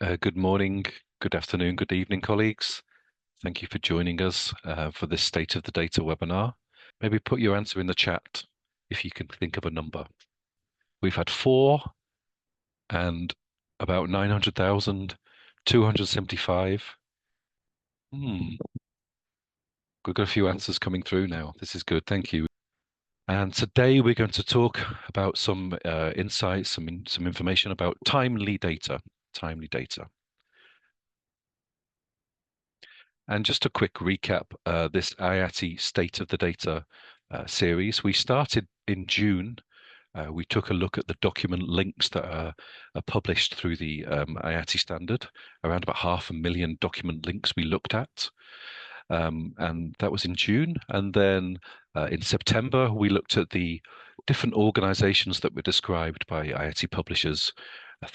Good morning, good afternoon, good evening, colleagues. Thank you for joining us for this State of the Data webinar. Maybe put your answer in the chat if you can think of a number. We've had four and about 900,000, 275. Hmm, we've got a few answers coming through now. This is good, thank you. And today we're going to talk about some insights, some information about timely data. Timely data. And just a quick recap, this IATI State of the Data series, we started in June. We took a look at the document links that are published through the IATI standard, around about 500,000 document links we looked at. And that was in June. And then in September, we looked at the different organizations that were described by IATI publishers,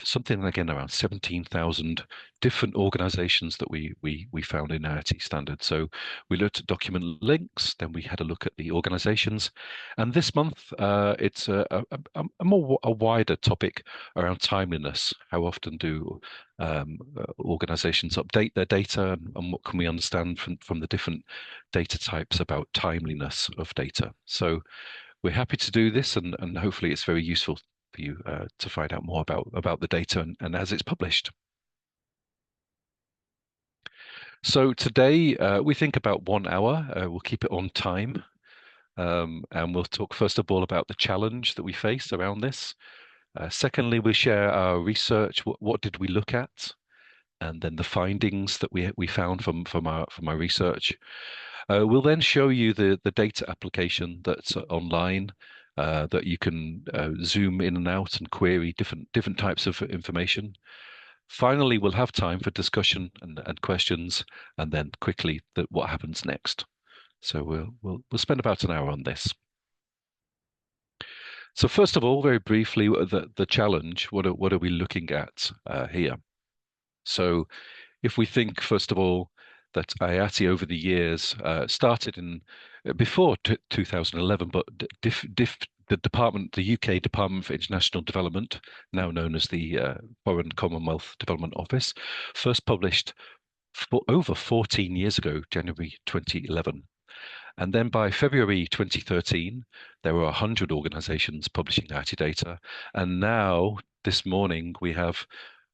something again around 17,000 different organizations that we found in IATI standard. So we looked at document links, then we had a look at the organizations. And this month, it's a wider topic around timeliness. How often do organizations update their data, and what can we understand from the different data types about timeliness of data? So we're happy to do this, and hopefully it's very useful for you to find out more about the data and as it's published. So today we think about 1 hour. We'll keep it on time. And we'll talk first of all about the challenge that we face around this. Secondly, we'll share our research. What did we look at? And then the findings that we found from our research. We'll then show you the data application that's online that you can zoom in and out and query different types of information. Finally, we'll have time for discussion and questions, and then quickly what happens next. So we'll spend about an hour on this. So first of all, very briefly, the challenge. What are we looking at here? So if we think, first of all, that IATI over the years started in before 2011, but the department, the UK Department for International Development, now known as the Foreign Commonwealth Development Office, first published for over 14 years ago, January 2011. And then by February 2013, there were 100 organizations publishing IATI data. And now, this morning, we have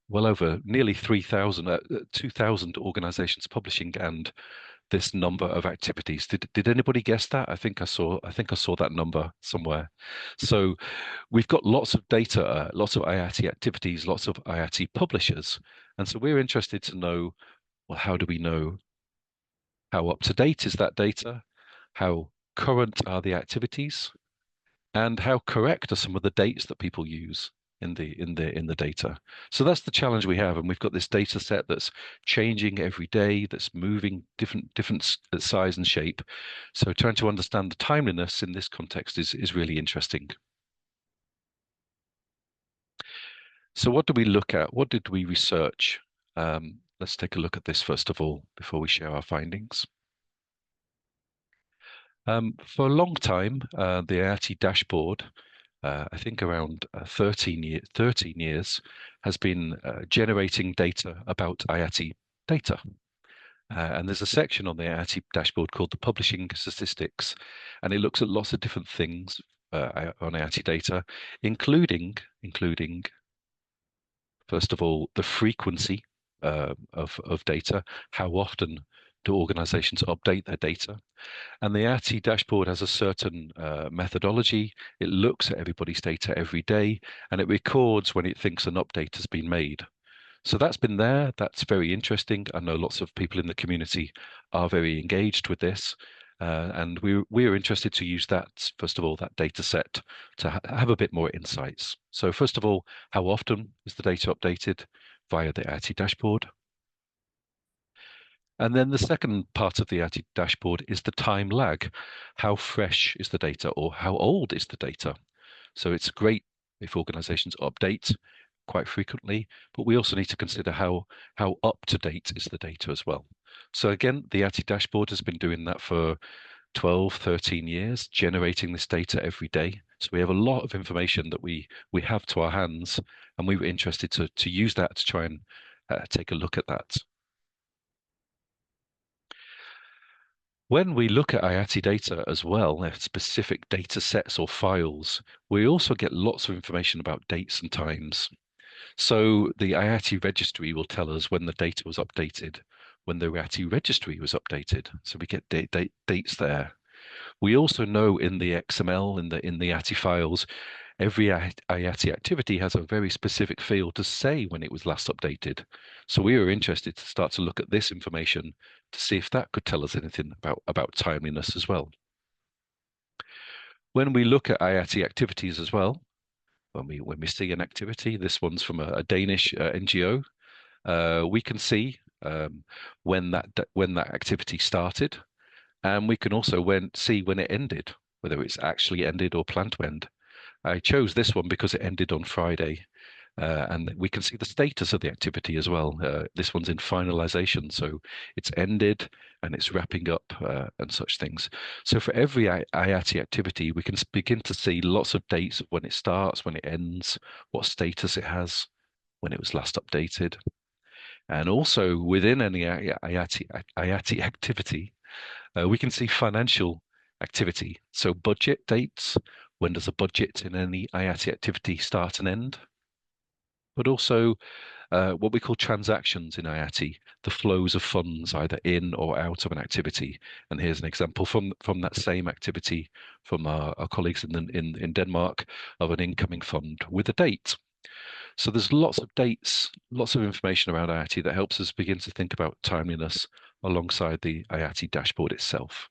well over nearly 3,000, 2,000 organizations publishing, and this number of activities. Did anybody guess that? I think I saw that number somewhere. So we've got lots of data, lots of IATI activities, lots of IATI publishers. And so we're interested to know, well, how do we know how up to date is that data? How current are the activities? And how correct are some of the dates that people use in the data? So that's the challenge we have, and we've got this data set that's changing every day, that's moving different size and shape. So trying to understand the timeliness in this context is really interesting. So what do we look at? What did we research? Let's take a look at this first of all before we share our findings. For a long time, the IATI dashboard, I think around 13 years, has been generating data about IATI data. And there's a section on the IATI dashboard called the Publishing Statistics, and it looks at lots of different things on IATI data, including, first of all, the frequency of data. How often do organizations update their data? And the IATI dashboard has a certain methodology. It looks at everybody's data every day, and it records when it thinks an update has been made. So that's been there. That's very interesting. I know lots of people in the community are very engaged with this. And we're interested to use that, first of all, that data set to have a bit more insights. So first of all, how often is the data updated via the IATI dashboard? And then the second part of the IATI dashboard is the time lag. How fresh is the data, or how old is the data? So it's great if organizations update quite frequently, but we also need to consider how up to date is the data as well. So again, the IATI dashboard has been doing that for 12, 13 years, generating this data every day. So we have a lot of information that we have to our hands, and we were interested to use that to try and take a look at that. When we look at IATI data as well, specific data sets or files, we also get lots of information about dates and times. So the IATI registry will tell us when the data was updated, when the IATI registry was updated. So we get dates there. We also know in the XML, in the IATI files, every IATI activity has a very specific field to say when it was last updated. So we were interested to start to look at this information to see if that could tell us anything about timeliness as well. When we look at IATI activities as well, when we see an activity, this one's from a Danish NGO, we can see when that activity started, and we can also see when it ended, whether it's actually ended or planned to end. I chose this one because it ended on Friday, and we can see the status of the activity as well. This one's in finalization, so it's ended and it's wrapping up and such things. So for every IATI activity, we can begin to see lots of dates of when it starts, when it ends, what status it has, when it was last updated. And also within any IATI activity, we can see financial activity. So budget dates, when does a budget in any IATI activity start and end? But also what we call transactions in IATI, the flows of funds either in or out of an activity. And here's an example from that same activity from our colleagues in Denmark of an incoming fund with a date. So there's lots of dates, lots of information around IATI that helps us begin to think about timeliness alongside the IATI dashboard itself.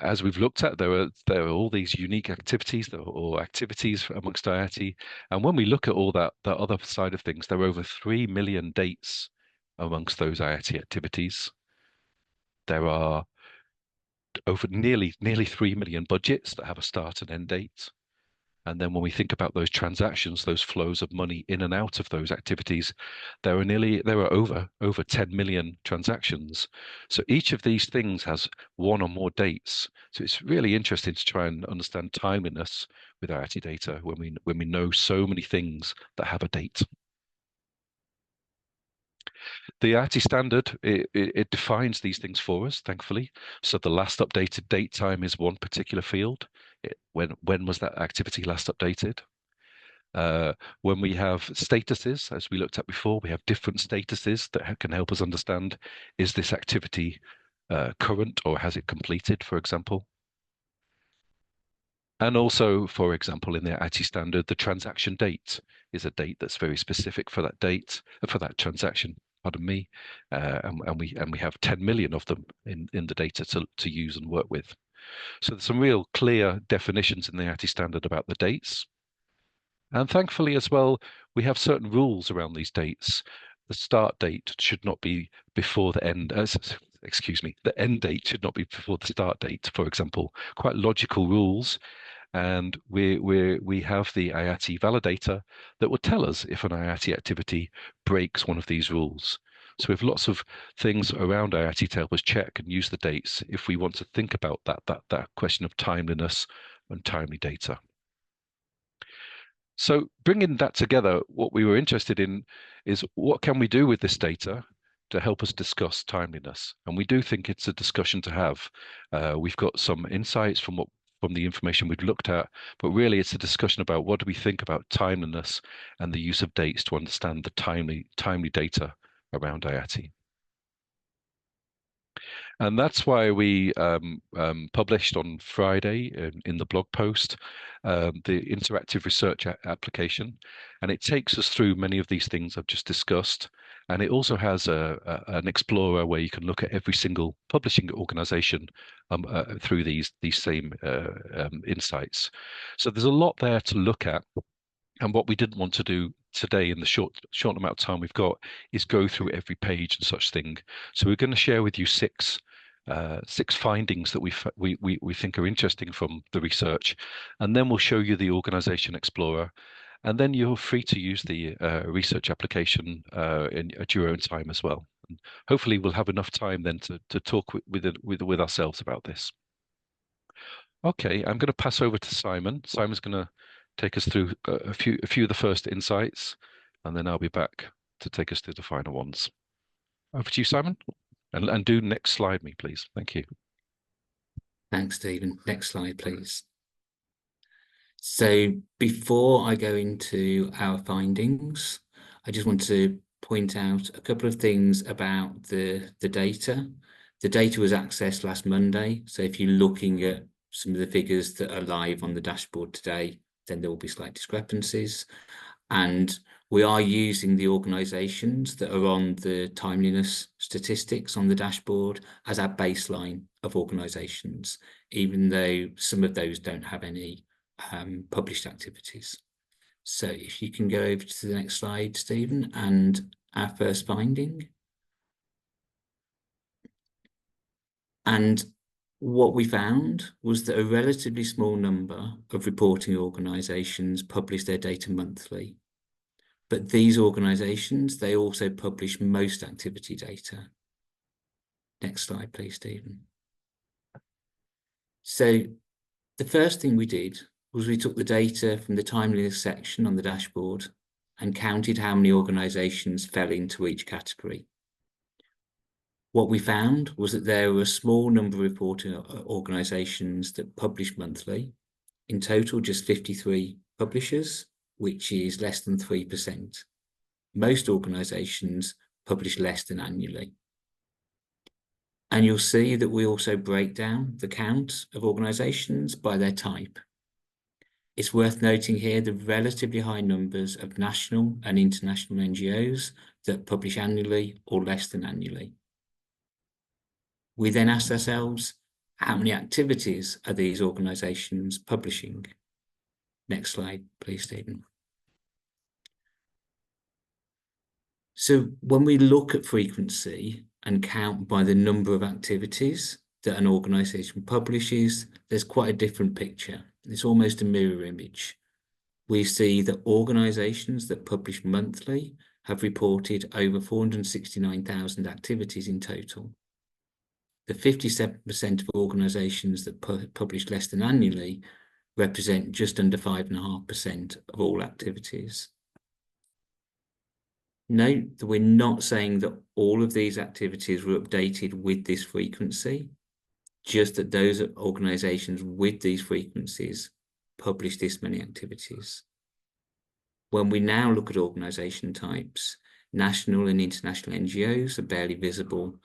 As we've looked at, there are all these unique activities or activities amongst IATI, and when we look at all that other side of things, there are over 3 million dates amongst those IATI activities. There are over nearly 3 million budgets that have a start and end date. And then when we think about those transactions, those flows of money in and out of those activities, there are over 10 million transactions. So each of these things has one or more dates. So it's really interesting to try and understand timeliness with IATI data when we know so many things that have a date. The IATI standard, it defines these things for us, thankfully. So the last updated date time is one particular field. When was that activity last updated? When we have statuses, as we looked at before, we have different statuses that can help us understand, is this activity current or has it completed, for example? And also, for example, in the IATI standard, the transaction date is a date that's very specific for that date, for that transaction, pardon me, and we have 10 million of them in the data to use and work with. So there's some real clear definitions in the IATI standard about the dates. And thankfully, as well, we have certain rules around these dates. The start date should not be before the end. Excuse me, the end date should not be before the start date, for example. Quite logical rules. And we have the IATI validator that will tell us if an IATI activity breaks one of these rules. So we have lots of things around IATI to help us check and use the dates if we want to think about that question of timeliness and timely data. So bringing that together, what we were interested in is what can we do with this data to help us discuss timeliness? And we do think it's a discussion to have. We've got some insights from the information we've looked at, but really it's a discussion about what do we think about timeliness and the use of dates to understand the timely data around IATI. And that's why we published on Friday in the blog post the interactive research application. And it takes us through many of these things I've just discussed. And it also has an explorer where you can look at every single publishing organization through these same insights. So there's a lot there to look at. And what we didn't want to do today in the short amount of time we've got is go through every page and such thing. So we're going to share with you six findings that we think are interesting from the research, and then we'll show you the Organization Explorer, and then you're free to use the research application at your own time as well. And hopefully, we'll have enough time then to talk with ourselves about this. Okay, I'm going to pass over to Simon. Simon's going to take us through a few of the first insights, and then I'll be back to take us through the final ones. Over to you, Simon. And do next slide me, please. Thank you. Thanks, Stephen. Next slide, please. So before I go into our findings, I just want to point out a couple of things about the data. The data was accessed last Monday. So if you're looking at some of the figures that are live on the dashboard today, then there will be slight discrepancies. And we are using the organisations that are on the timeliness statistics on the dashboard as our baseline of organisations, even though some of those don't have any published activities. So if you can go over to the next slide, Stephen, and our first finding. And what we found was that a relatively small number of reporting organisations publish their data monthly. But these organisations, they also publish most activity data. Next slide, please, Stephen. So the first thing we did was we took the data from the timeliness section on the dashboard and counted how many organisations fell into each category. What we found was that there were a small number of reporting organisations that publish monthly. In total, just 53 publishers, which is less than 3%. Most organisations publish less than annually. And you'll see that we also break down the count of organisations by their type. It's worth noting here the relatively high numbers of national and international NGOs that publish annually or less than annually. We then asked ourselves, how many activities are these organisations publishing? Next slide, please, Stephen. So when we look at frequency and count by the number of activities that an organisation publishes, there's quite a different picture. It's almost a mirror image. We see that organisations that publish monthly have reported over 469,000 activities in total. The 57% of organisations that publish less than annually represent just under 5.5% of all activities. Note that we're not saying that all of these activities were updated with this frequency, just that those organisations with these frequencies publish this many activities. When we now look at organisation types, national and international NGOs are barely visible,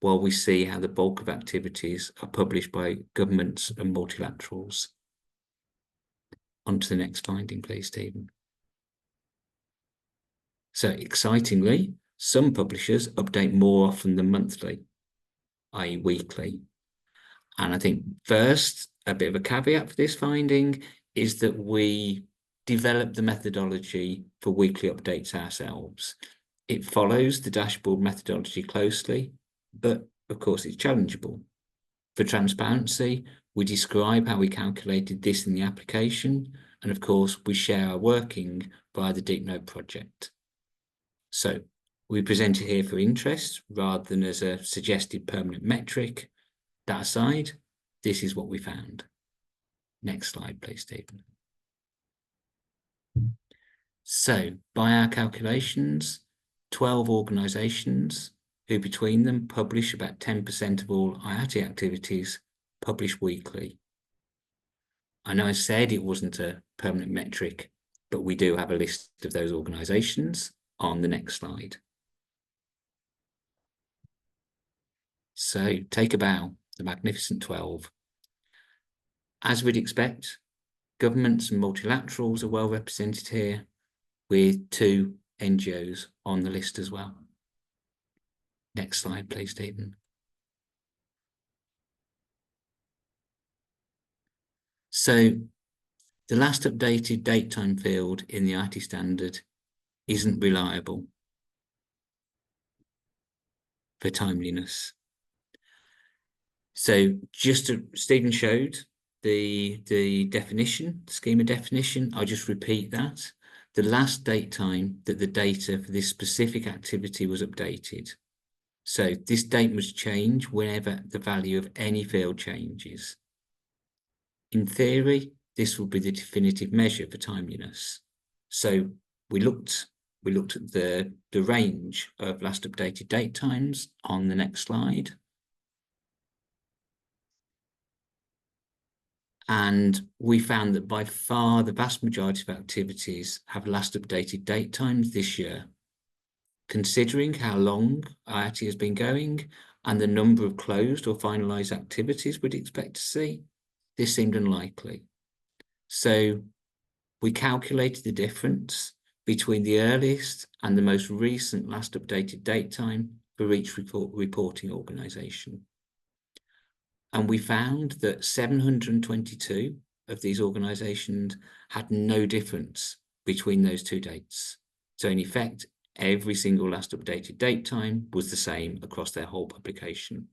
while we see how the bulk of activities are published by governments and multilaterals. On to the next finding, please, Stephen. So excitingly, some publishers update more often than monthly, i.e. weekly. And I think first, a bit of a caveat for this finding is that we developed the methodology for weekly updates ourselves. It follows the dashboard methodology closely, but of course it's challengeable. For transparency, we describe how we calculated this in the application, and of course we share our working via the DeepNote project. So we present it here for interest rather than as a suggested permanent metric. That aside, this is what we found. Next slide, please, Stephen. So by our calculations, 12 organisations who between them publish about 10% of all IATI activities publish weekly. I know I said it wasn't a permanent metric, but we do have a list of those organisations on the next slide. So take a bow, the magnificent 12. As we'd expect, governments and multilaterals are well represented here, with 2 NGOs on the list as well. Next slide, please, Stephen. So the last updated date time field in the IATI standard isn't reliable for timeliness. So just as Stephen showed the definition, schema definition, I'll just repeat that. The last date time that the data for this specific activity was updated. So this date must change whenever the value of any field changes. In theory, this will be the definitive measure for timeliness. So we looked we looked at the range of last updated date times on the next slide. And we found that by far the vast majority of activities have last updated date times this year. Considering how long IATI has been going and the number of closed or finalised activities we'd expect to see, this seemed unlikely. So we calculated the difference between the earliest and the most recent last updated date time for each reporting organisation. And we found that 722 of these organisations had no difference between those two dates. So in effect, every single last updated date time was the same across their whole publication.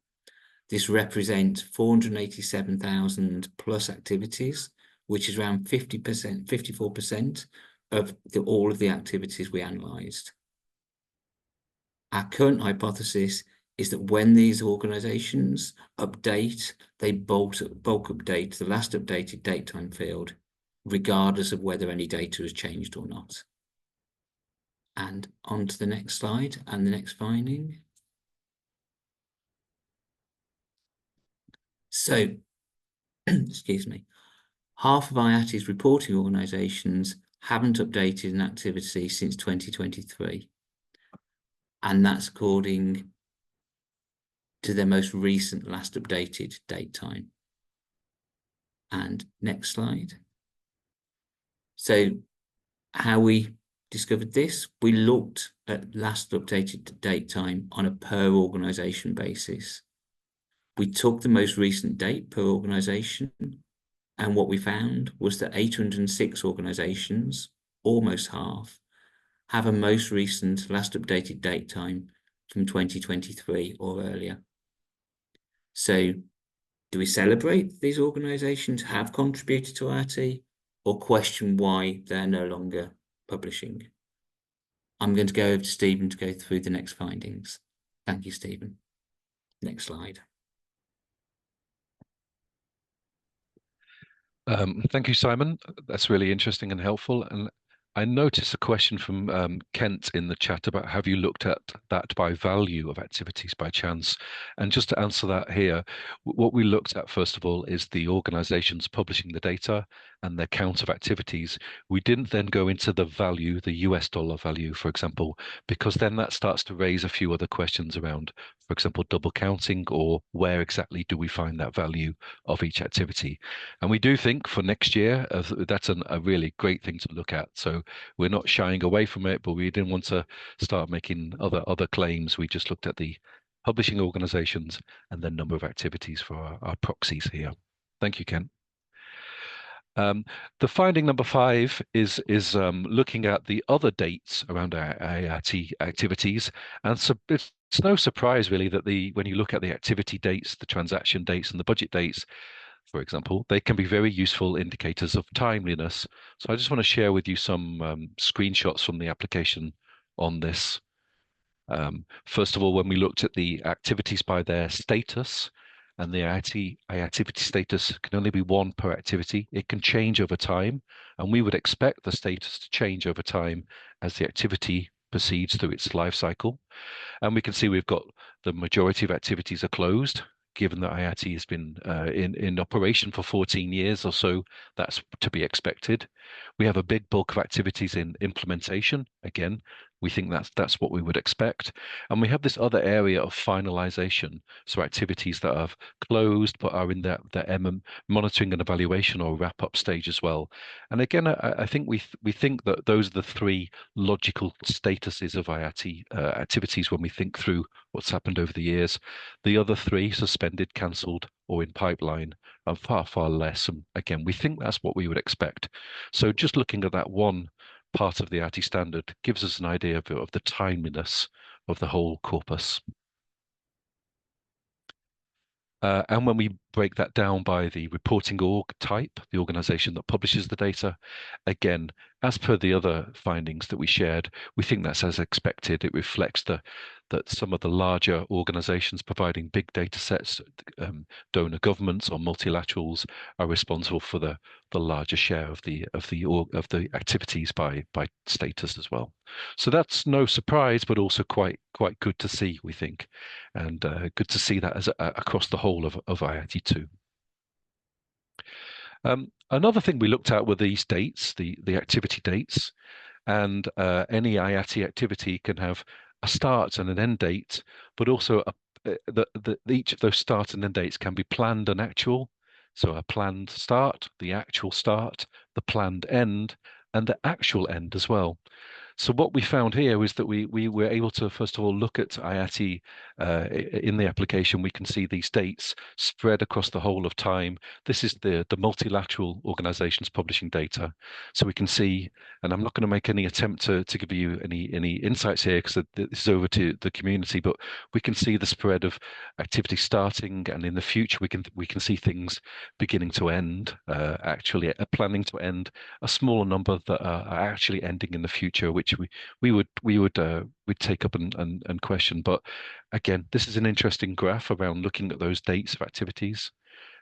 This represents 487,000 plus activities, which is around 50%, 54% of all of the activities we analysed. Our current hypothesis is that when these organisations update, they bulk update the last updated date time field, regardless of whether any data has changed or not. And on to the next slide and the next finding. So, excuse me, half of IATI's reporting organisations haven't updated an activity since 2023. And that's according to their most recent last updated date time. And next slide. So how we discovered this, we looked at last updated date time on a per organisation basis. We took the most recent date per organisation, and what we found was that 806 organisations, almost half, have a most recent last updated date time from 2023 or earlier. So do we celebrate these organisations have contributed to IATI or question why they're no longer publishing? I'm going to go over to Stephen to go through the next findings. Thank you, Stephen. Next slide. Thank you, Simon. That's really interesting and helpful. And I noticed a question from Kent in the chat about have you looked at that by value of activities by chance? And just to answer that here, what we looked at, first of all, is the organizations publishing the data and their count of activities. We didn't then go into the value, the US dollar value, for example, because then that starts to raise a few other questions around, for example, double counting or where exactly do we find that value of each activity. And we do think for next year, that's a really great thing to look at. So we're not shying away from it, but we didn't want to start making other claims. We just looked at the publishing organizations and the number of activities for our proxies here. Thank you, Ken. The finding number 5 is looking at the other dates around our IATI activities, and so it's no surprise really that when you look at the activity dates, the transaction dates, and the budget dates, for example, they can be very useful indicators of timeliness. So I just want to share with you some screenshots from the application on this. First of all, when we looked at the activities by their status, and the activity status can only be one per activity. It can change over time, and we would expect the status to change over time as the activity proceeds through its life cycle. And we can see we've got the majority of activities are closed, given that IATI has been in operation for 14 years or so. That's to be expected. We have a big bulk of activities in implementation. Again, we think that's what we would expect. And we have this other area of finalization, so activities that have closed but are in the monitoring and evaluation or wrap-up stage as well. And again, I think we think that those are the 3 logical statuses of IATI activities when we think through what's happened over the years. The other 3, suspended, cancelled, or in pipeline, are far, far less. And again, we think that's what we would expect. So just looking at that one part of the IATI standard gives us an idea of the timeliness of the whole corpus. And when we break that down by the reporting org type, the organization that publishes the data, again, as per the other findings that we shared, we think that's as expected. It reflects the that some of the larger organizations providing big data sets, donor governments or multilaterals, are responsible for the larger share of the activities by status as well. So that's no surprise, but also quite good to see, we think, and good to see that as across the whole of IATI too. Another thing we looked at were these dates, the activity dates, and any IATI activity can have a start and an end date, but also each of those start and end dates can be planned and actual. So a planned start, the actual start, the planned end, and the actual end as well. So what we found here is that we were able to, first of all, look at IATI in the application. We can see these dates spread across the whole of time. This is the multilateral organizations publishing data. So we can see, and I'm not going to make any attempt to give you any insights here because this is over to the community, but we can see the spread of activity starting, and in the future we can see things beginning to end, actually planning to end, a smaller number that are actually ending in the future, which we'd take up and question. But again, this is an interesting graph around looking at those dates of activities.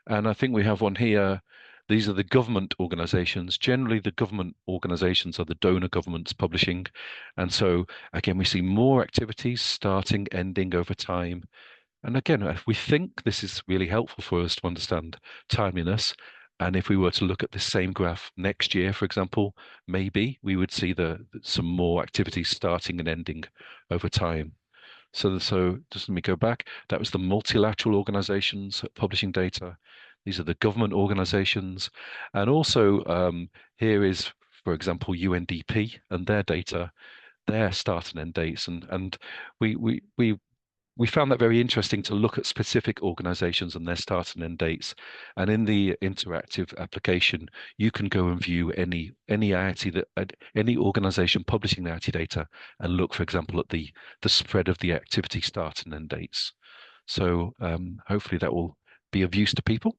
And I think we have one here. These are the government organizations. Generally, the government organizations are the donor governments publishing. And so, again, we see more activities starting, ending over time. And again, we think this is really helpful for us to understand timeliness. And if we were to look at the same graph next year, for example, maybe we would see some more activities starting and ending over time. So just let me go back. That was the multilateral organizations publishing data. These are the government organizations. And also here is, for example, UNDP and their data, their start and end dates. And we found that very interesting to look at specific organizations and their start and end dates. And in the interactive application, you can go and view any IATI any organization publishing the IATI data and look, for example, at the spread of the activity start and end dates. So hopefully that will be of use to people.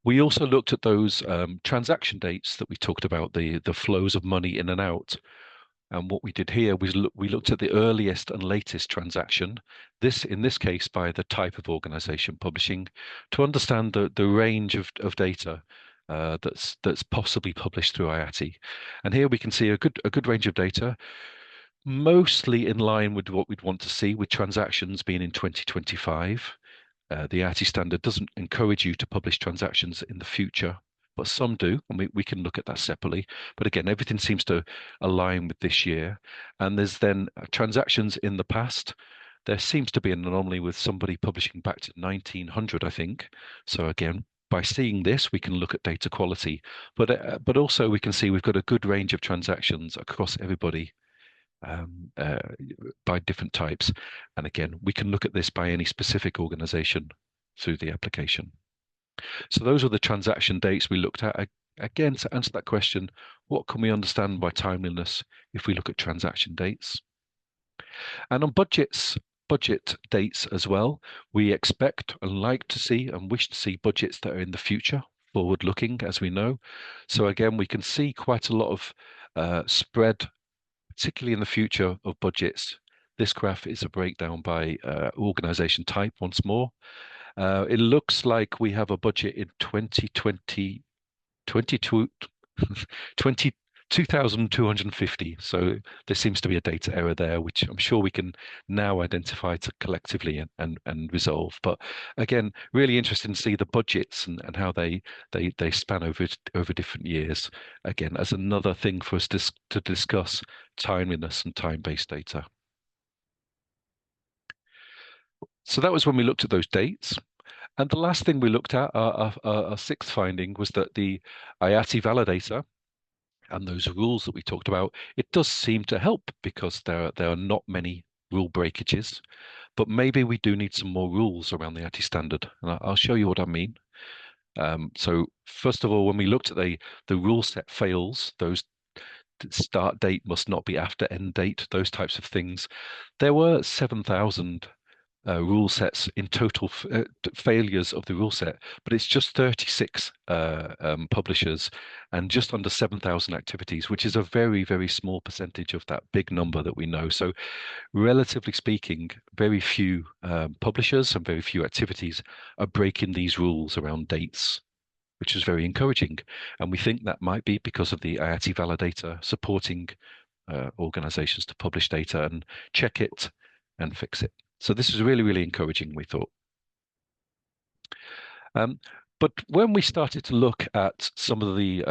We also looked at those transaction dates that we talked about, the flows of money in and out. And what we did here was we looked at the earliest and latest transaction, in this case by the type of organization publishing, to understand the range of data that's possibly published through IATI. And here we can see a good range of data, mostly in line with what we'd want to see, with transactions being in 2025. The IATI standard doesn't encourage you to publish transactions in the future, but some do, and we can look at that separately. But again, everything seems to align with this year. And there's then transactions in the past. There seems to be an anomaly with somebody publishing back to 1900, I think. So again, by seeing this, we can look at data quality, but also we can see we've got a good range of transactions across everybody by different types. And again, we can look at this by any specific organization through the application. So those are the transaction dates we looked at. Again, to answer that question, what can we understand by timeliness if we look at transaction dates? And on budget dates as well, we expect and like to see and wish to see budgets that are in the future, forward-looking, as we know. So again, we can see quite a lot of spread, particularly in the future, of budgets. This graph is a breakdown by organization type once more. It looks like we have a budget in 2020, 2250. So there seems to be a data error there, which I'm sure we can now identify collectively and resolve. But again, really interesting to see the budgets and how they span over different years. Again, as another thing for us to discuss timeliness and time-based data. So that was when we looked at those dates. And the last thing we looked at, our sixth finding, was that the IATI validator and those rules that we talked about, it does seem to help because there are not many rule breakages, but maybe we do need some more rules around the IATI standard. And I'll show you what I mean. So first of all, when we looked at the rule set fails, those start date must not be after end date, those types of things, there were 7,000 rule sets in total failures of the rule set, but it's just 36 publishers and just under 7,000 activities, which is a very, very small percentage of that big number that we know. So relatively speaking, very few publishers and very few activities are breaking these rules around dates, which is very encouraging. And we think that might be because of the IATI validator supporting organizations to publish data and check it and fix it. So this is really, really encouraging, we thought. Um, but when we started to look at some of the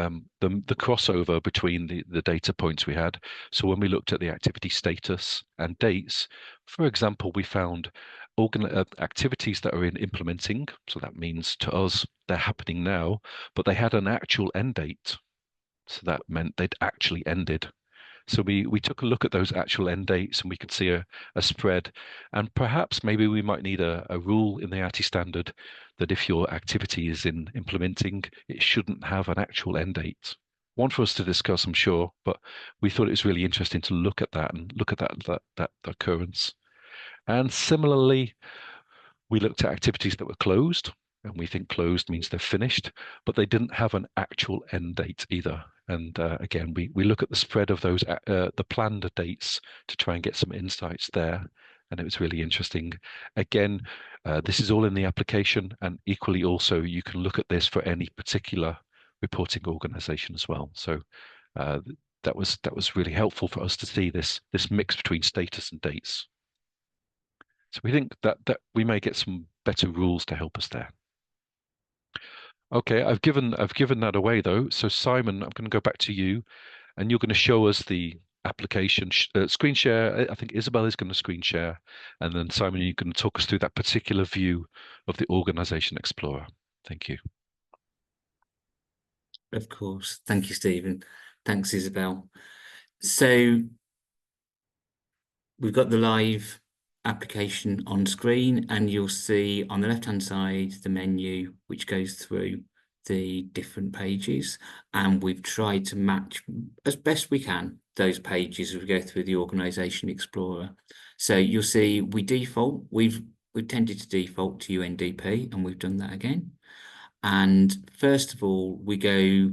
crossover between the data points we had, so when we looked at the activity status and dates, for example, we found activities that are in implementing, so that means to us they're happening now, but they had an actual end date. So that meant they'd actually ended. So we took a look at those actual end dates and we could see a spread. And perhaps maybe we might need a rule in the IATI standard that if your activity is in implementing, it shouldn't have an actual end date. One for us to discuss, I'm sure, but we thought it was really interesting to look at that and look at that occurrence. And similarly, we looked at activities that were closed, and we think closed means they're finished, but they didn't have an actual end date either. And again, we look at the spread of those the planned dates to try and get some insights there, and it was really interesting. Again, this is all in the application, and equally also you can look at this for any particular reporting organization as well. So that was really helpful for us to see this mix between status and dates. So we think that we may get some better rules to help us there. Okay, I've given that away though. So Simon, I'm going to go back to you, and you're going to show us the application screen share. I think Isabel is going to screen share, and then Simon, you're going to talk us through that particular view of the Organization Explorer. Thank you. Of course. Thank you, Stephen. Thanks, Isabel. So we've got the live application on screen, and you'll see on the left-hand side the menu which goes through the different pages, and we've tried to match as best we can those pages as we go through the Organisation Explorer. So you'll see we've tended to default to UNDP, and we've done that again. And first of all, we go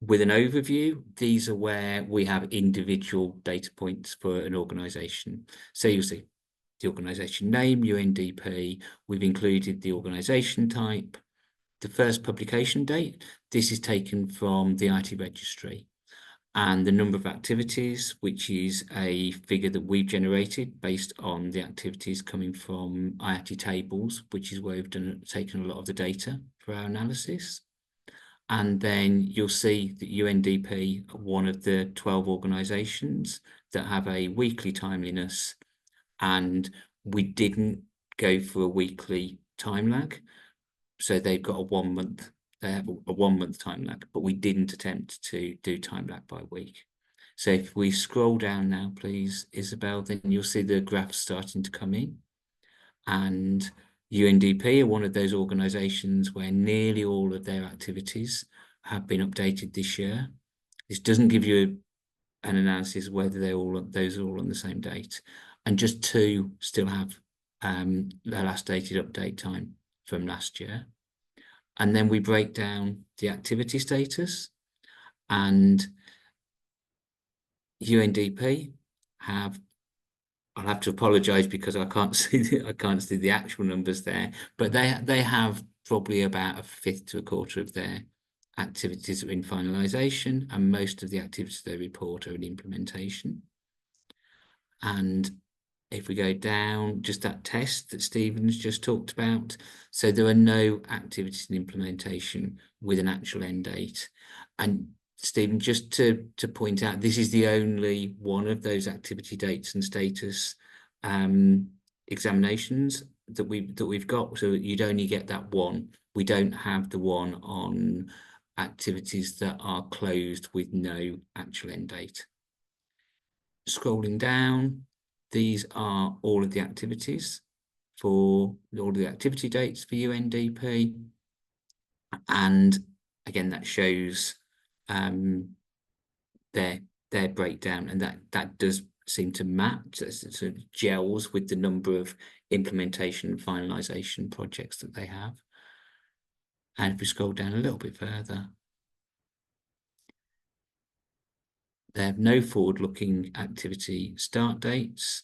with an overview. These are where we have individual data points for an organisation. So you'll see the organisation name, UNDP. We've included the organisation type, the first publication date. This is taken from the IATI registry, and the number of activities, which is a figure that we've generated based on the activities coming from IATI tables, which is where we've taken a lot of the data for our analysis. And then you'll see that UNDP are one of the 12 organisations that have a weekly timeliness, and we didn't go for a weekly time lag. So they've got they have a 1 month time lag, but we didn't attempt to do time lag by week. So if we scroll down now, please, Isabel, then you'll see the graphs starting to come in. And UNDP are one of those organisations where nearly all of their activities have been updated this year. This doesn't give you an analysis of whether those are all on the same date, and just 2 still have their last dated update time from last year. And then we break down the activity status, and UNDP have, I'll have to apologise because I can't see the actual numbers there, but they have probably about 1/5 to 1/4 of their activities are in finalisation, and most of the activities they report are in implementation. And if we go down, just that test that Stephen's just talked about, so there are no activities in implementation with an actual end date. And Stephen, just to point out, this is the only one of those activity dates and status examinations that we've got. So you'd only get that one. We don't have the one on activities that are closed with no actual end date. Scrolling down, these are all of the activities for all of the activity dates for UNDP. And again, that shows their breakdown, and that does seem to match, it sort of gels with the number of implementation and finalization projects that they have. And if we scroll down a little bit further, they have no forward-looking activity start dates.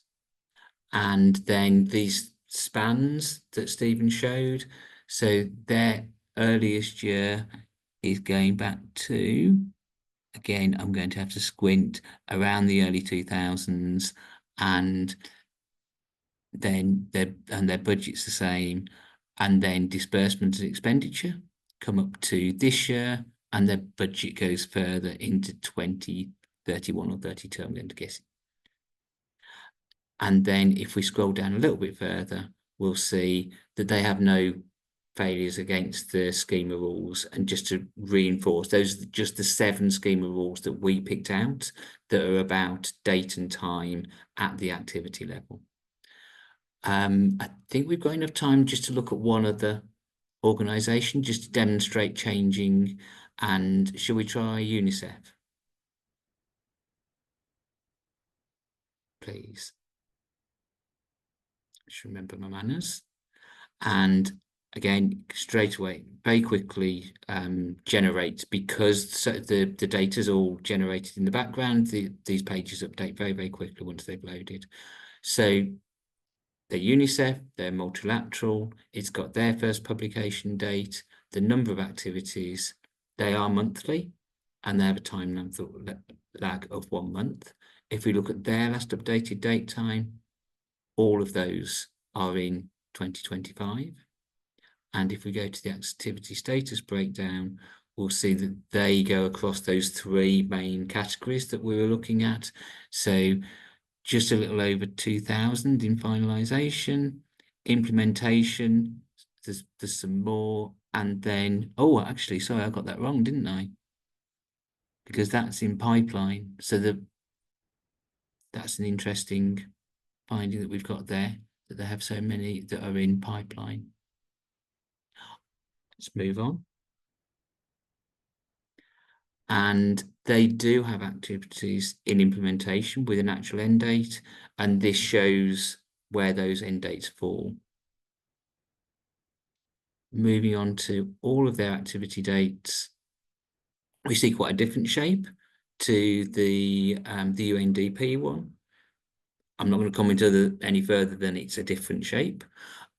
And then these spans that Stephen showed, so their earliest year is going back to, again, I'm going to have to squint, around the early 2000s, and then their budget's the same, and then disbursement and expenditure come up to this year, and their budget goes further into 2031 or 32, I'm going to guess. And then if we scroll down a little bit further, we'll see that they have no failures against the schema rules. And just to reinforce, those are just the 7 schema rules that we picked out that are about date and time at the activity level. I think we've got enough time just to look at one other organisation, just to demonstrate changing. And shall we try UNICEF? Please. Just remember my manners. And again, straight away, very quickly generate, because the data is all generated in the background. These pages update very, very quickly once they've loaded. So they're UNICEF, they're multilateral, it's got their first publication date, the number of activities, they are monthly, and they have a time lag of 1 month. If we look at their last updated date time, all of those are in 2025. And if we go to the activity status breakdown, we'll see that they go across those 3 main categories that we were looking at. So just a little over 2,000 in finalization, implementation, there's some more, and then, oh, actually, sorry, I got that wrong, didn't I? Because that's in pipeline. So that's an interesting finding that we've got there, that they have so many that are in pipeline. Let's move on. And they do have activities in implementation with an actual end date, and this shows where those end dates fall. Moving on to all of their activity dates, we see quite a different shape to the UNDP one. I'm not going to comment any further than it's a different shape.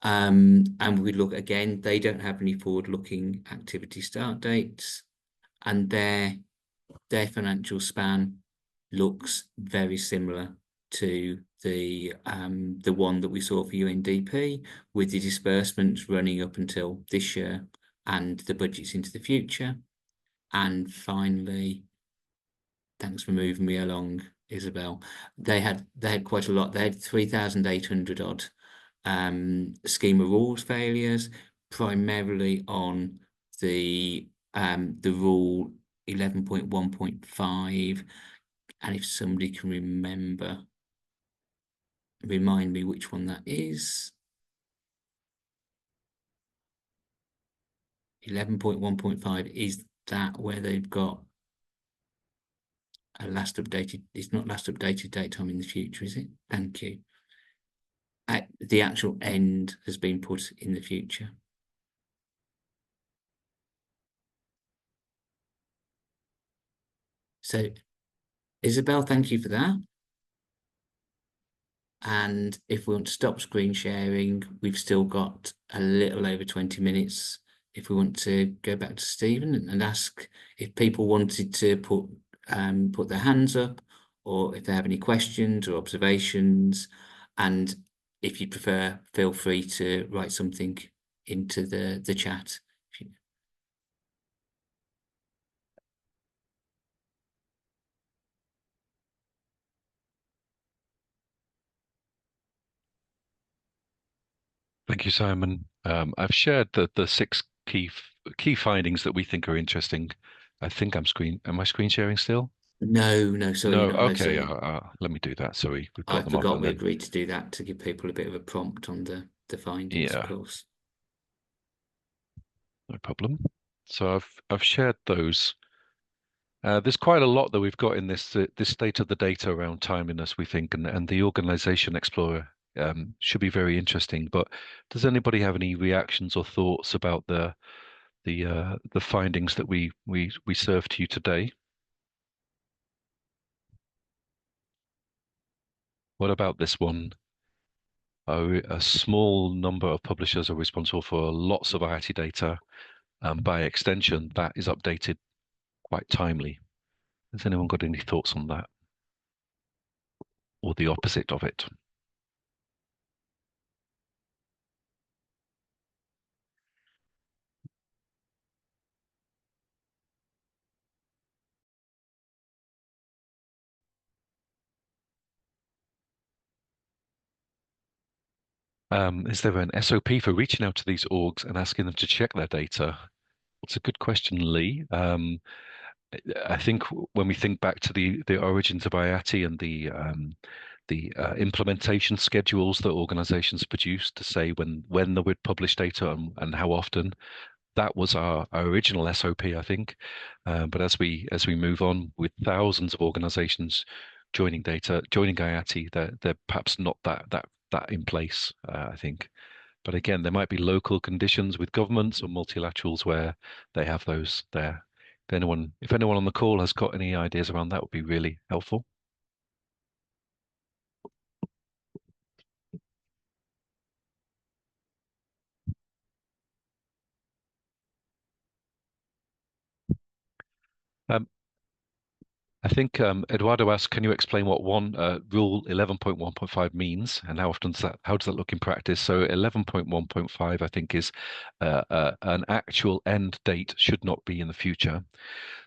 And we look again, they don't have any forward-looking activity start dates, and their financial span looks very similar to the one that we saw for UNDP, with the disbursements running up until this year and the budgets into the future. And finally, thanks for moving me along, Isabel. They had quite a lot. They had 3,800 odd schema rules failures, primarily on the rule 11.1.5. And if somebody can remind me which one that is. 11.1.5, is that where they've got a last updated, it's not last updated date time in the future, is it? Thank you. The actual end has been put in the future. So, Isabel, thank you for that. And if we want to stop screen sharing, we've still got a little over 20 minutes. If we want to go back to Stephen and ask if people wanted to put their hands up, or if they have any questions or observations, and if you prefer, feel free to write something into the chat. Thank you, Simon. I've shared the 6 key findings that we think are interesting. I think am I screen sharing still? No, sorry, No, you're not. okay. Let me do that. So we've I got them up, forgot and we then agreed to do that to give people a bit of a prompt on the findings, of yeah, course. no problem. So I've shared those There's quite a lot that we've got in this state of the data around timeliness, we think, and the Organization Explorer should be very interesting. But does anybody have any reactions or thoughts about the findings that we served to you today? What about this one? A small number of publishers are responsible for lots of IATI data. By extension, that is updated quite timely. Has anyone got any thoughts on that, or the opposite of it? Is there an SOP for reaching out to these orgs and asking them to check their data? It's a good question, Lee. I think when we think back to the origins of IATI and the implementation schedules that organizations produce to say when they would publish data and how often, that was our original SOP, I think. But as we move on with thousands of organizations joining IATI, they're perhaps not that in place, I think. But again, there might be local conditions with governments or multilaterals where they have those there. If anyone on the call has got any ideas around that, would be really helpful. Um, I think Eduardo asked, can you explain what Rule 11.1.5 means and how does that look in practice? So 11.1.5, I think, is an actual end date should not be in the future.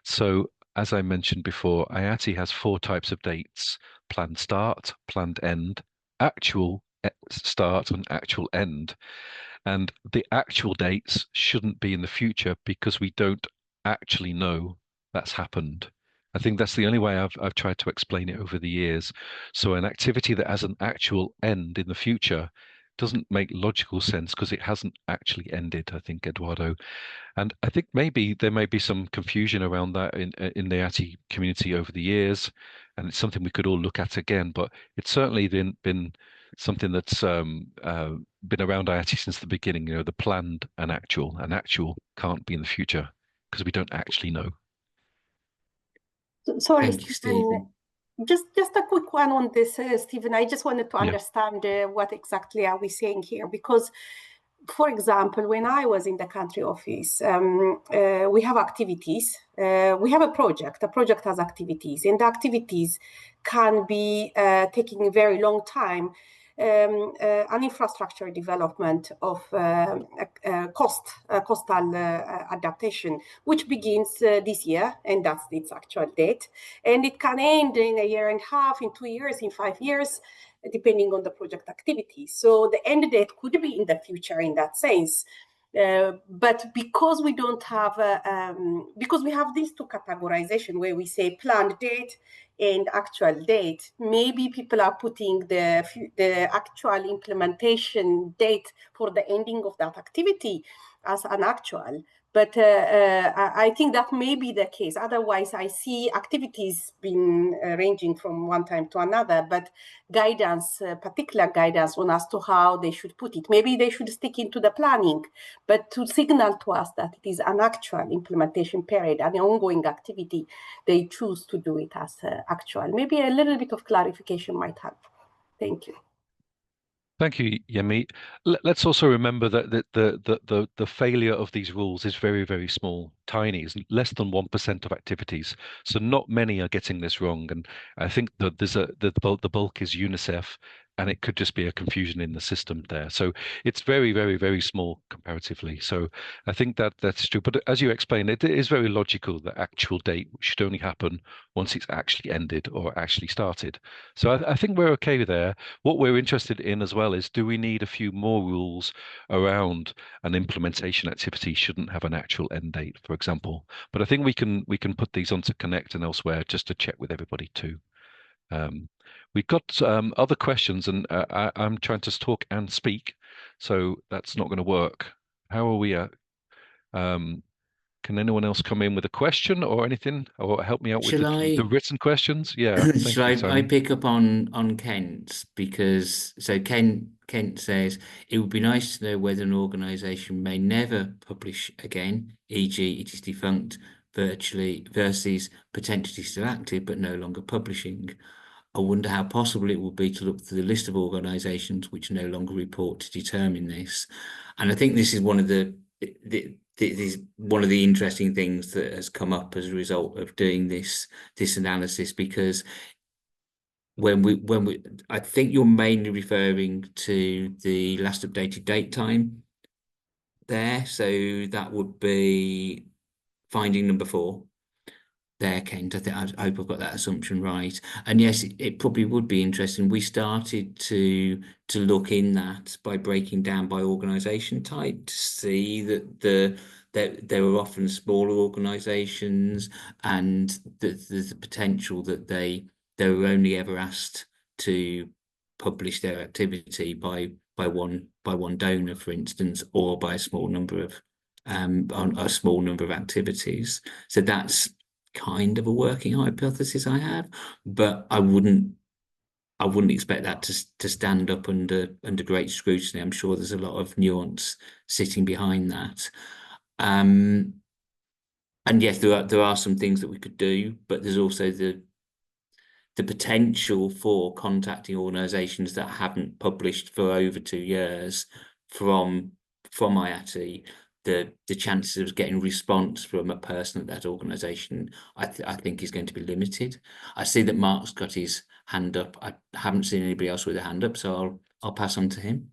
So as I mentioned before, IATI has four types of dates: planned start, planned end, actual start, and actual end. And the actual dates shouldn't be in the future because we don't actually know that's happened. I think that's the only way I've tried to explain it over the years. So an activity that has an actual end in the future doesn't make logical sense because it hasn't actually ended, I think, Eduardo. And I think maybe there may be some confusion around that in the ATI community over the years, and it's something we could all look at again. But it's certainly been something that's been around IATI since the beginning. The planned and actual can't be in the future because we don't actually know. Sorry, Thank you, Stephen. Just a quick one on this, Stephen. I just wanted to Yeah. understand what exactly are we saying here, because, for example, when I was in the country office, we have activities. We have a project. The project has activities, and the activities can be taking a very long time. An infrastructure development of coastal adaptation, which begins this year, and that's its actual date. And it can end in a year and a half, in 2 years, in 5 years, depending on the project activity. So the end date could be in the future in that sense. But because we don't have, because we have these two categorization where we say planned date and actual date, maybe people are putting the actual implementation date for the ending of that activity as an actual. But I think that may be the case. Otherwise, I see activities being ranging from one time to another, but guidance, particular guidance on as to how they should put it. Maybe they should stick into the planning, but to signal to us that it is an actual implementation period, an ongoing activity, they choose to do it as actual. Maybe a little bit of clarification might help. Thank you. Thank you, Yemi. Let's also remember that the failure of these rules is very, very small, tiny. It's less than 1% of activities. So not many are getting this wrong. And I think that the bulk is UNICEF, and it could just be a confusion in the system there. So it's very, very, very small comparatively. So I think that's true. But as you explained, it is very logical that actual date should only happen once it's actually ended or actually started. So I think we're okay there. What we're interested in as well is, do we need a few more rules around an implementation activity shouldn't have an actual end date, for example? But I think we can put these onto Connect and elsewhere just to check with everybody too. We've got other questions, and I'm trying to talk and speak, so that's not going to work. How are we? Can anyone else come in with a question or anything, or help me out with Shall the I written questions? Yeah, thank shall you, I Simon. pick up on Kent's, because so Kent says it would be nice to know whether an organization may never publish again, e.g. it is defunct virtually versus potentially still active but no longer publishing. I wonder how possible it would be to look through the list of organisations which no longer report to determine this. And I think this is one of the interesting things that has come up as a result of doing this analysis, because when we I think you're mainly referring to the last updated date time there, so that would be finding number 4. There, Kent. I hope I've got that assumption right. And yes, it probably would be interesting. We started to look in that by breaking down by organisation type to see that there were often smaller organisations, and there's the potential that they were only ever asked to publish their activity by one donor, for instance, or by a small number of activities. So that's kind of a working hypothesis I have, but I wouldn't expect that to stand up under great scrutiny. I'm sure there's a lot of nuance sitting behind that. And yes, there are some things that we could do, but there's also the potential for contacting organisations that haven't published for over 2 years from IATI. The chances of getting response from a person at that organisation, I think, is going to be limited. I see that Mark's got his hand up. I haven't seen anybody else with a hand up, so I'll pass on to him.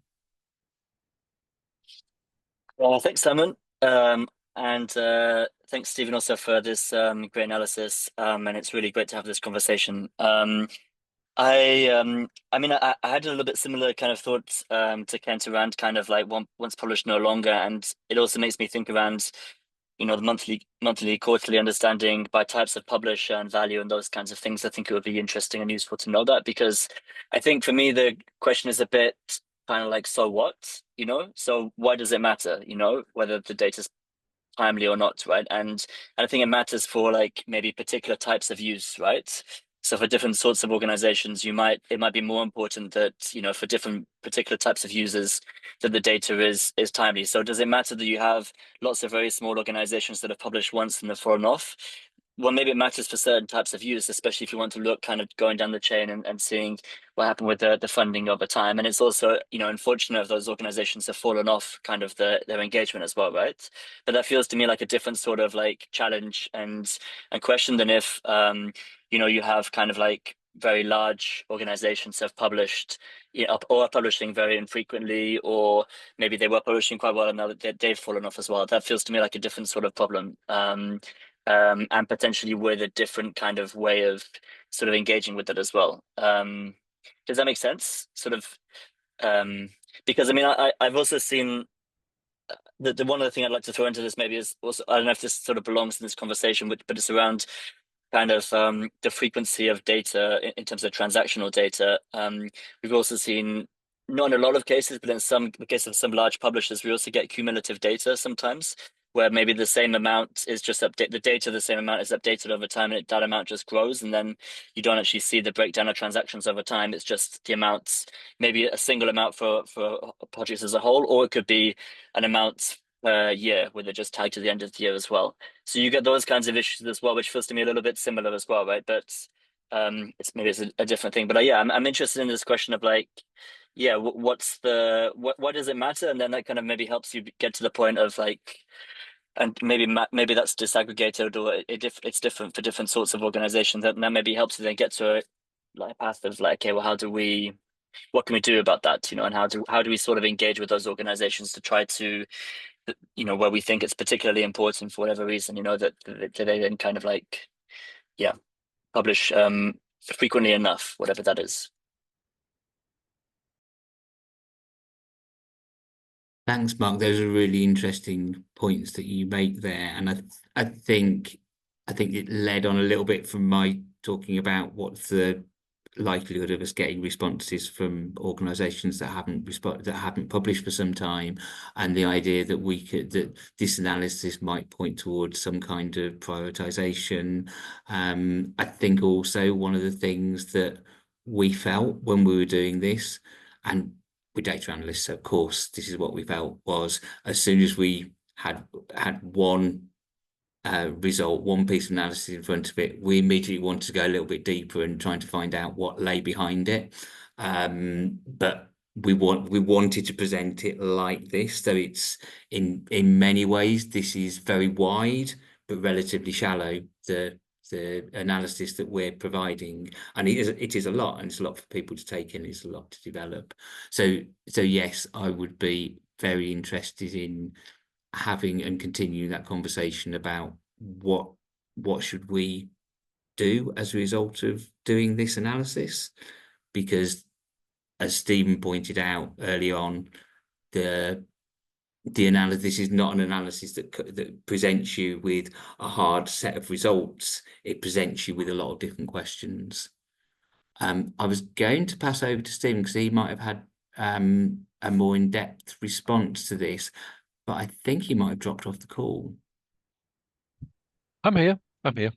Thanks, Simon. And thanks, Stephen, also for this great analysis. And it's really great to have this conversation. I mean, I had a little bit similar kind of thoughts to Kent around kind of like once published, no longer. And it also makes me think around, the monthly, quarterly understanding by types of publisher and value and those kinds of things. I think it would be interesting and useful to know that, because I think for me, the question is a bit kind of like, so what, so why does it matter, whether the data's timely or not, right? And I think it matters for like maybe particular types of use, right? So for different sorts of organizations, it might be more important that, for different particular types of users, that the data is timely. So does it matter that you have lots of very small organizations that have published once and have fallen off? Well, maybe it matters for certain types of use, especially if you want to look kind of going down the chain and seeing what happened with the funding over time. And it's also, unfortunate if those organizations have fallen off kind of their engagement as well, right? But that feels to me like a different sort of like challenge and question than if, you have kind of like very large organizations have published, or are publishing very infrequently, or maybe they were publishing quite well and now that they've fallen off as well. That feels to me like a different sort of problem. And potentially with a different kind of way of sort of engaging with it as well. Does that make sense? Sort of, because I mean, I've also seen the one other thing I'd like to throw into this maybe is also, I don't know if this sort of belongs in this conversation, but it's around kind of the frequency of data in terms of transactional data. We've also seen, not in a lot of cases, but in the case of some large publishers, we also get cumulative data sometimes, where maybe the same amount is just the same amount is updated over time, and that amount just grows, and then you don't actually see the breakdown of transactions over time. It's just the amounts, maybe a single amount for projects as a whole, or it could be an amount per year where they're just tagged to the end of the year as well. So you get those kinds of issues as well, which feels to me a little bit similar as well, right? But it's a different thing. But yeah, I'm interested in this question of like, yeah, what does it matter? And then that kind of maybe helps you get to the point of like, and maybe that's disaggregated, or it's different for different sorts of organizations. That maybe helps you then get to a path of like, okay, well, what can we do about that? And how do we sort of engage with those organizations to try to, where we think it's particularly important for whatever reason, that they then kind of like, yeah, publish frequently enough, whatever that is. Thanks, Mark. Those are really interesting points that you make there, and I think it led on a little bit from my talking about what's the likelihood of us getting responses from organisations that haven't published for some time, and the idea that this analysis might point towards some kind of prioritisation. I think also one of the things that we felt when we were doing this, and we're data analysts, so of course this is what we felt, was as soon as we had one result, one piece of analysis in front of it, we immediately wanted to go a little bit deeper and trying to find out what lay behind it. But we wanted to present it like this, so it's in many ways this is very wide but relatively shallow, the analysis that we're providing, and it is a lot, and it's a lot for people to take in, it's a lot to develop. So yes, I would be very interested in having and continuing that conversation about what should we do as a result of doing this analysis, because as Stephen pointed out early on, the analysis is not an analysis that presents you with a hard set of results. It presents you with a lot of different questions. I was going to pass over to Stephen because he might have had a more in-depth response to this, but I think he might have dropped off the call. I'm here. I'm here.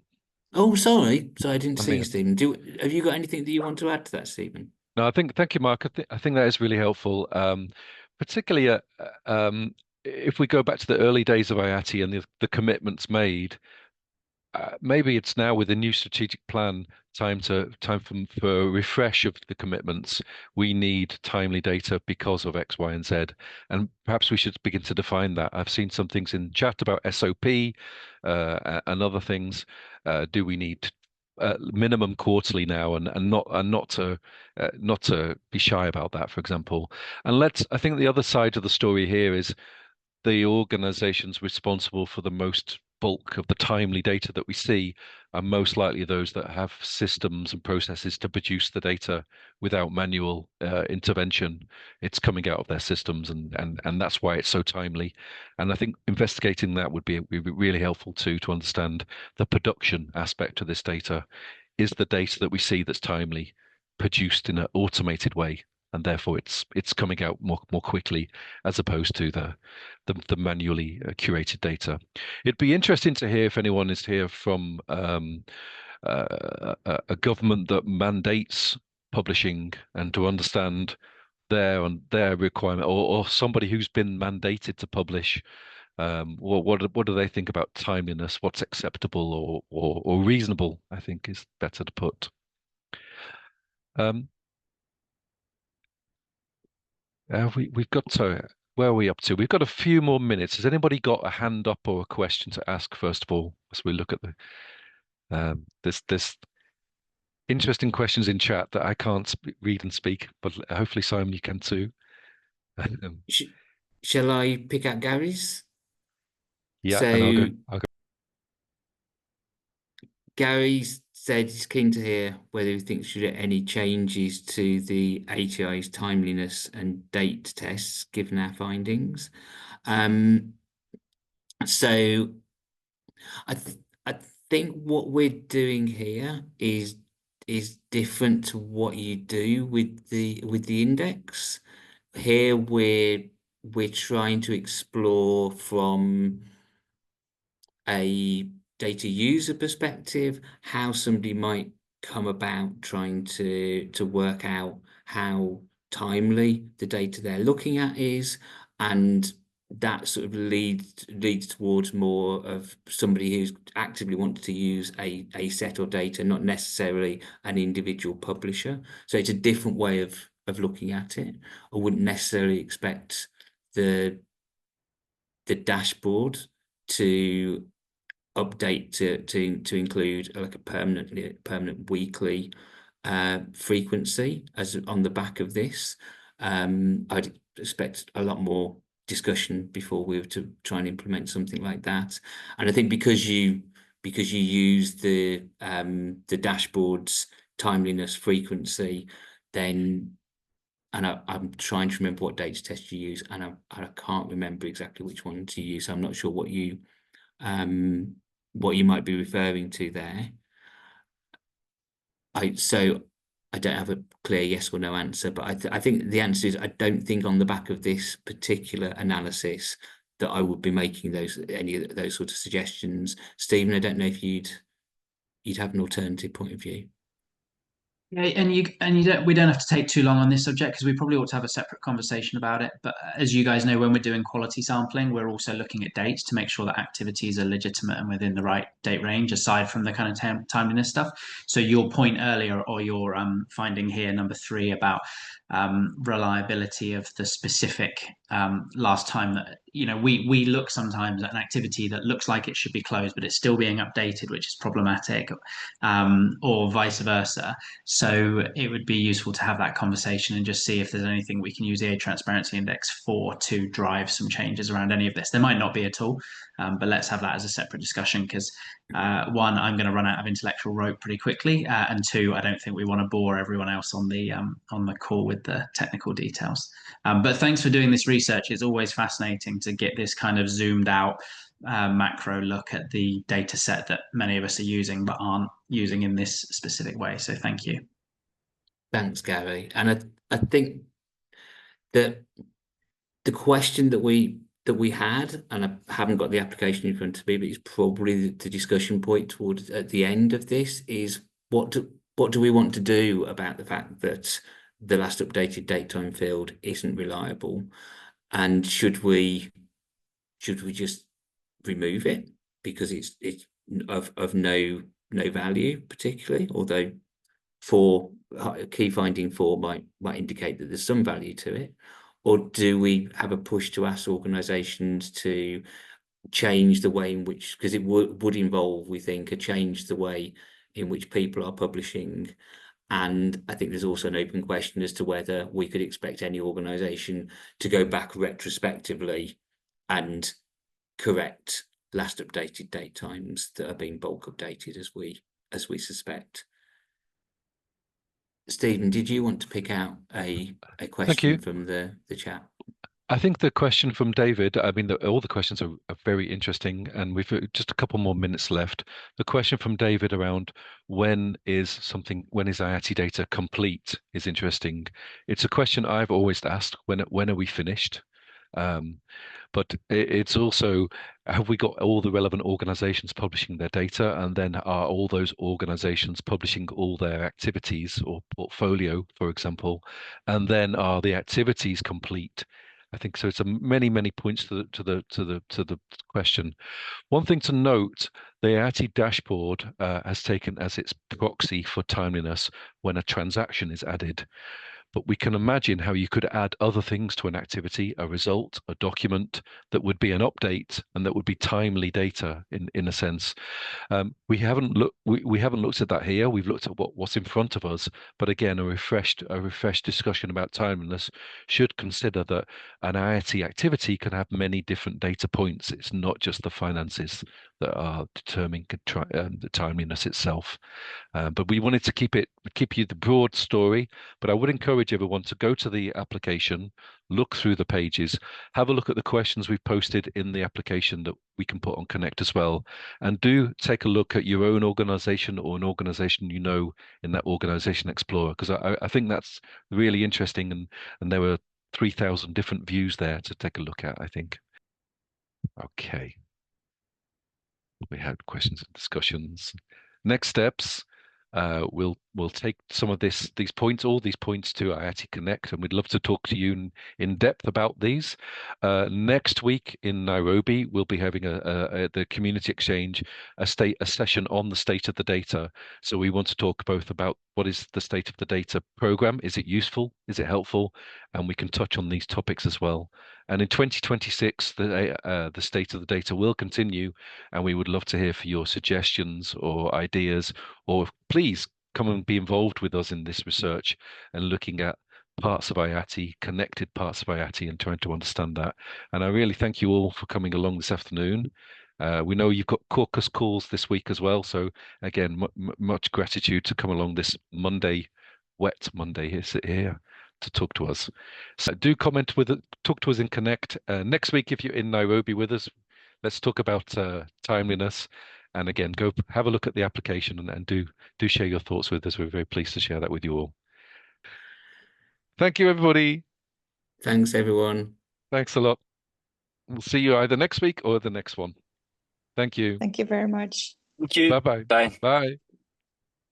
Oh, sorry. I didn't I'm see you, here. Stephen. Have you got anything that you want to add to that, Stephen? No, thank you, Mark. I think that is really helpful, particularly if we go back to the early days of IATI and the commitments made. Maybe it's now with a new strategic plan time for a refresh of the commitments. We need timely data because of X, Y, and Z, and perhaps we should begin to define that. I've seen some things in chat about SOP and other things. Do we need minimum quarterly now, and not to be shy about that, for example. And I think the other side of the story here is the organizations responsible for the most bulk of the timely data that we see are most likely those that have systems and processes to produce the data without manual intervention. It's coming out of their systems, and that's why it's so timely. And I think investigating that would be really helpful too, to understand the production aspect of this data. Is the data that we see that's timely produced in an automated way, and therefore it's coming out more quickly, as opposed to the manually curated data. It'd be interesting to hear if anyone is here from a government that mandates publishing, and to understand their requirement, or somebody who's been mandated to publish. What do they think about timeliness? What's acceptable or reasonable, I think is better to put. We've got to, where are we up to? We've got a few more minutes. Has anybody got a hand up or a question to ask first of all, as we look at this interesting questions in chat that I can't read and speak, but hopefully Simon, you can too. Shall I pick out Gary's? Yeah, so and I'll go. Gary said he's keen to hear whether he thinks should any changes to the ATI's timeliness and date tests given our findings. So I think what we're doing here is different to what you do with the index. Here we're trying to explore from a data user perspective how somebody might come about trying to work out how timely the data they're looking at is, and that sort of leads towards more of somebody who's actively wanted to use a set of data, not necessarily an individual publisher. So it's a different way of looking at it. I wouldn't necessarily expect the dashboard to update to include like a permanent weekly frequency as on the back of this. I'd expect a lot more discussion before we were to try and implement something like that. And I think because you use the dashboard's timeliness frequency, then, and I'm trying to remember what data test you use, and I can't remember exactly which one to use. So I'm not sure what you might be referring to there. So I don't have a clear yes or no answer, but I think the answer is I don't think on the back of this particular analysis that I would be making any of those sort of suggestions. Stephen, I don't know if you'd have an alternative point of view. Yeah, and you don't we don't have to take too long on this subject because we probably ought to have a separate conversation about it. But as you guys know, when we're doing quality sampling, we're also looking at dates to make sure that activities are legitimate and within the right date range, aside from the kind of timeliness stuff. So your point earlier, or your finding here, number 3, about reliability of the specific last time that we look sometimes at an activity that looks like it should be closed, but it's still being updated, which is problematic, or vice versa. So it would be useful to have that conversation and just see if there's anything we can use the Transparency Index for to drive some changes around any of this. There might not be at all, but let's have that as a separate discussion because one, I'm going to run out of intellectual rope pretty quickly, and two, I don't think we want to bore everyone else on the call with the technical details. But thanks for doing this research. It's always fascinating to get this kind of zoomed out macro look at the data set that many of us are using but aren't using in this specific way. So thank you. Thanks, Gary. And I think that the question that we had, and I haven't got the application in front of me, but it's probably the discussion point towards at the end of this is what do we want to do about the fact that the last updated date time field isn't reliable, and should we just remove it because it's of no value particularly, although key finding 4 might indicate that there's some value to it, or do we have a push to ask organisations to change the way in which, because it would involve, we think, a change the way in which people are publishing. And I think there's also an open question as to whether we could expect any organisation to go back retrospectively and correct last updated date times that are being bulk updated as we suspect. Stephen, did you want to pick out a question from the chat? I think the question from David, I mean, all the questions are very interesting, and we've just a couple more minutes left. The question from David around when is IATI data complete is interesting. It's a question I've always asked, when are we finished? But it's also, have we got all the relevant organizations publishing their data, and then are all those organizations publishing all their activities or portfolio, for example, and then are the activities complete? I think so. It's many points to the question. One thing to note: the IATI dashboard has taken as its proxy for timeliness when a transaction is added. But we can imagine how you could add other things to an activity, a result, a document that would be an update and that would be timely data in a sense. We haven't looked at that here. We've looked at what's in front of us. But again, a refreshed discussion about timeliness should consider that an IATI activity can have many different data points. It's not just the finances that are determining the timeliness itself. But we wanted to keep you the broad story. But I would encourage everyone to go to the application, look through the pages, have a look at the questions we've posted in the application that we can put on Connect as well, and do take a look at your own organization or an organization you know in that Organization Explorer, because I think that's really interesting, and there were 3,000 different views there to take a look at, I think. Okay. We had questions and discussions. Next steps. We'll take some of all these points to IATI Connect, and we'd love to talk to you in depth about these. Next week in Nairobi, we'll be having the community exchange, a session on the state of the data. So we want to talk both about what is the state of the data program, is it useful, is it helpful, and we can touch on these topics as well. And in 2026, the state of the data will continue, and we would love to hear for your suggestions or ideas, or please come and be involved with us in this research and looking at parts of IATI, connected parts of IATI, and trying to understand that. And I really thank you all for coming along this afternoon. We know you've got caucus calls this week as well. So again, much gratitude to come along this Monday, wet Monday here to talk to us. So do talk to us in Connect. Next week, if you're in Nairobi with us, let's talk about timeliness. And again, go have a look at the application and do share your thoughts with us. We're very pleased to share that with you all. Thank you, everybody. Thanks, everyone. Thanks a lot. We'll see you either next week or the next one. Thank you. Thank you very much. Thank you. Bye-bye. Bye. Bye.